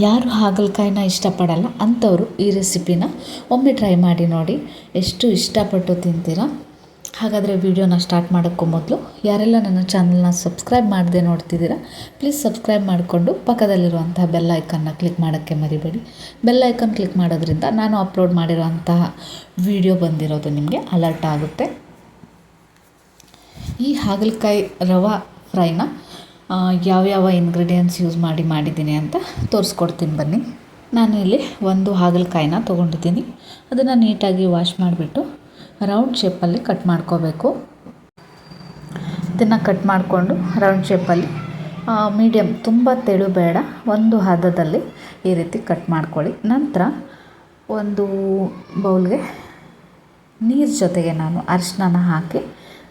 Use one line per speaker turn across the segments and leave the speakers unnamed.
ಯಾರು ಹಾಗಲಕಾಯಿನ ಇಷ್ಟಪಡಲ್ಲ ಅಂಥವರು ಈ ರೆಸಿಪಿನ ಒಮ್ಮೆ ಟ್ರೈ ಮಾಡಿ ನೋಡಿ, ಎಷ್ಟು ಇಷ್ಟಪಟ್ಟು ತಿಂತೀರಾ. ಹಾಗಾದರೆ ವಿಡಿಯೋನ ಸ್ಟಾರ್ಟ್ ಮಾಡೋಕ್ಕೂ ಮೊದಲು ಯಾರೆಲ್ಲ ನನ್ನ ಚಾನಲ್ನ ಸಬ್ಸ್ಕ್ರೈಬ್ ಮಾಡದೆ ನೋಡ್ತಿದ್ದೀರಾ, ಪ್ಲೀಸ್ ಸಬ್ಸ್ಕ್ರೈಬ್ ಮಾಡಿಕೊಂಡು ಪಕ್ಕದಲ್ಲಿರುವಂತಹ ಬೆಲ್ ಐಕನ್ನ ಕ್ಲಿಕ್ ಮಾಡೋಕ್ಕೆ ಮರಿಬೇಡಿ. ಬೆಲ್ ಐಕನ್ ಕ್ಲಿಕ್ ಮಾಡೋದ್ರಿಂದ ನಾನು ಅಪ್ಲೋಡ್ ಮಾಡಿರುವಂತಹ ವಿಡಿಯೋ ಬಂದಿರೋದು ನಿಮಗೆ ಅಲರ್ಟ್ ಆಗುತ್ತೆ. ಈ ಹಾಗಲಕಾಯಿ ರವಾ ಫ್ರೈನ ಯಾವ್ಯಾವ ಇಂಗ್ರೀಡಿಯೆಂಟ್ಸ್ ಯೂಸ್ ಮಾಡಿದ್ದೀನಿ ಅಂತ ತೋರಿಸ್ಕೊಡ್ತೀನಿ ಬನ್ನಿ. ನಾನು ಇಲ್ಲಿ ಒಂದು ಹಾಗಲಕಾಯಿನ ತೊಗೊಂಡಿದ್ದೀನಿ. ಅದನ್ನು ನೀಟಾಗಿ ವಾಶ್ ಮಾಡಿಬಿಟ್ಟು ರೌಂಡ್ ಶೇಪಲ್ಲಿ ಕಟ್ ಮಾಡ್ಕೋಬೇಕು. ಇದನ್ನು ಕಟ್ ಮಾಡಿಕೊಂಡು ರೌಂಡ್ ಶೇಪಲ್ಲಿ ಮೀಡಿಯಮ್, ತುಂಬ ತೆಳು ಬೇಡ, ಒಂದು ಹದದಲ್ಲಿ ಈ ರೀತಿ ಕಟ್ ಮಾಡ್ಕೊಳ್ಳಿ. ನಂತರ ಒಂದು ಬೌಲ್ಗೆ ನೀರು ಜೊತೆಗೆ ನಾನು ಅರಿಶಿನ ಹಾಕಿ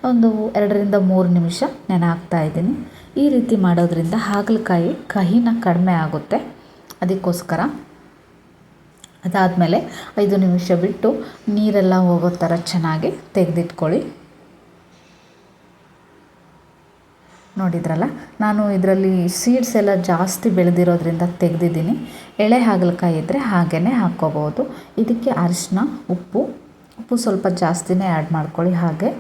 ಒಂದು 2ರಿಂದ 3 ನಿಮಿಷ ನೆನೆ ಹಾಕ್ತಾಯಿದ್ದೀನಿ. ಈ ರೀತಿ ಮಾಡೋದ್ರಿಂದ ಹಾಗಲಕಾಯಿ ಕಹಿನ ಕಡಿಮೆ ಆಗುತ್ತೆ, ಅದಕ್ಕೋಸ್ಕರ. ಅದಾದಮೇಲೆ 5 ನಿಮಿಷ ಬಿಟ್ಟು ನೀರೆಲ್ಲ ಹೋಗೋ ಥರ ಚೆನ್ನಾಗಿ ತೆಗೆದಿಟ್ಕೊಳ್ಳಿ. ನೋಡಿದ್ರಲ್ಲ, ನಾನು ಇದರಲ್ಲಿ ಸೀಡ್ಸ್ ಎಲ್ಲ ಜಾಸ್ತಿ ಬೆಳೆದಿರೋದ್ರಿಂದ ತೆಗೆದಿದ್ದೀನಿ. ಎಳೆ ಹಾಗಲಕಾಯಿ ಇದ್ದರೆ ಹಾಗೇ ಹಾಕ್ಕೋಬೋದು. ಇದಕ್ಕೆ ಅರಿಶಿನ, ಉಪ್ಪು ಸ್ವಲ್ಪ ಜಾಸ್ತಿನೇ ಆ್ಯಡ್ ಮಾಡ್ಕೊಳ್ಳಿ. ಹಾಗೆ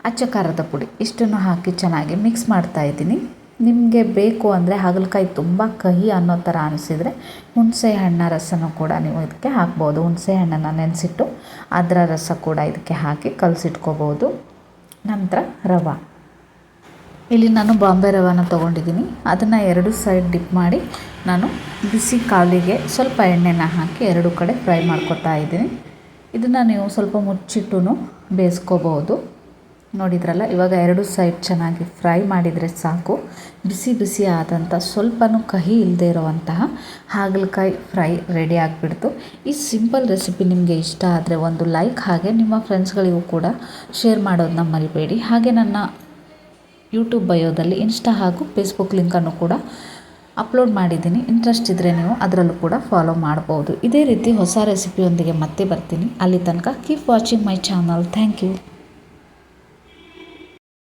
ಅಚ್ಚ ಖಾರದ ಪುಡಿ ಇಷ್ಟನ್ನು ಹಾಕಿ ಚೆನ್ನಾಗಿ ಮಿಕ್ಸ್ ಮಾಡ್ತಾಯಿದ್ದೀನಿ. ನಿಮಗೆ ಬೇಕು ಅಂದರೆ ಹಾಗಲಕಾಯಿ ತುಂಬ ಕಹಿ ಅನ್ನೋ ಥರ ಅನಿಸಿದರೆ ಹುಣಸೆ ಹಣ್ಣಿನ ರಸನೂ ಕೂಡ ನೀವು ಇದಕ್ಕೆ ಹಾಕ್ಬೋದು. ಹುಣಸೆ ಹಣ್ಣನ್ನು ನೆನೆಸಿಟ್ಟು ಅದರ ರಸ ಕೂಡ ಇದಕ್ಕೆ ಹಾಕಿ ಕಲಸಿಟ್ಕೋಬೋದು. ನಂತರ ರವೆ, ಇಲ್ಲಿ ನಾನು ಬಾಂಬೆ ರವಾನ ತೊಗೊಂಡಿದ್ದೀನಿ. ಅದನ್ನು 2 ಸೈಡ್ ಡಿಪ್ ಮಾಡಿ ನಾನು ಬಿಸಿ ಕಾಲಿಗೆ ಸ್ವಲ್ಪ ಎಣ್ಣೆನ ಹಾಕಿ 2 ಕಡೆ ಫ್ರೈ ಮಾಡ್ಕೊತಾ ಇದ್ದೀನಿ. ಇದನ್ನು ನೀವು ಸ್ವಲ್ಪ ಮುಚ್ಚಿಟ್ಟು ಬೇಯಿಸ್ಕೋಬೋದು. ನೋಡಿದ್ರಲ್ಲ, ಇವಾಗ 2 ಸೈಡ್ ಚೆನ್ನಾಗಿ ಫ್ರೈ ಮಾಡಿದರೆ ಸಾಕು. ಬಿಸಿ ಆದಂಥ ಸ್ವಲ್ಪನೂ ಕಹಿ ಇಲ್ಲದೆ ಇರುವಂತಹ ಹಾಗಲಕಾಯಿ ಫ್ರೈ ರೆಡಿ ಆಗಿಬಿಡ್ತು. ಈ ಸಿಂಪಲ್ ರೆಸಿಪಿ ನಿಮಗೆ ಇಷ್ಟ ಆದರೆ ಒಂದು ಲೈಕ್, ಹಾಗೆ ನಿಮ್ಮ ಫ್ರೆಂಡ್ಸ್ಗಳಿಗೂ ಕೂಡ ಶೇರ್ ಮಾಡೋದನ್ನ ಮರಿಬೇಡಿ. ಹಾಗೆ ನನ್ನ ಯೂಟ್ಯೂಬ್ ಬಯೋದಲ್ಲಿ ಇನ್ಸ್ಟಾ ಹಾಗೂ ಫೇಸ್ಬುಕ್ ಲಿಂಕನ್ನು ಕೂಡ ಅಪ್ಲೋಡ್ ಮಾಡಿದ್ದೀನಿ. ಇಂಟ್ರೆಸ್ಟ್ ಇದ್ದರೆ ನೀವು ಅದರಲ್ಲೂ ಕೂಡ ಫಾಲೋ ಮಾಡ್ಬೋದು. ಇದೇ ರೀತಿ ಹೊಸ ರೆಸಿಪಿಯೊಂದಿಗೆ ಮತ್ತೆ ಬರ್ತೀನಿ. ಅಲ್ಲಿ ತನಕ keep watching my channel. Thank you.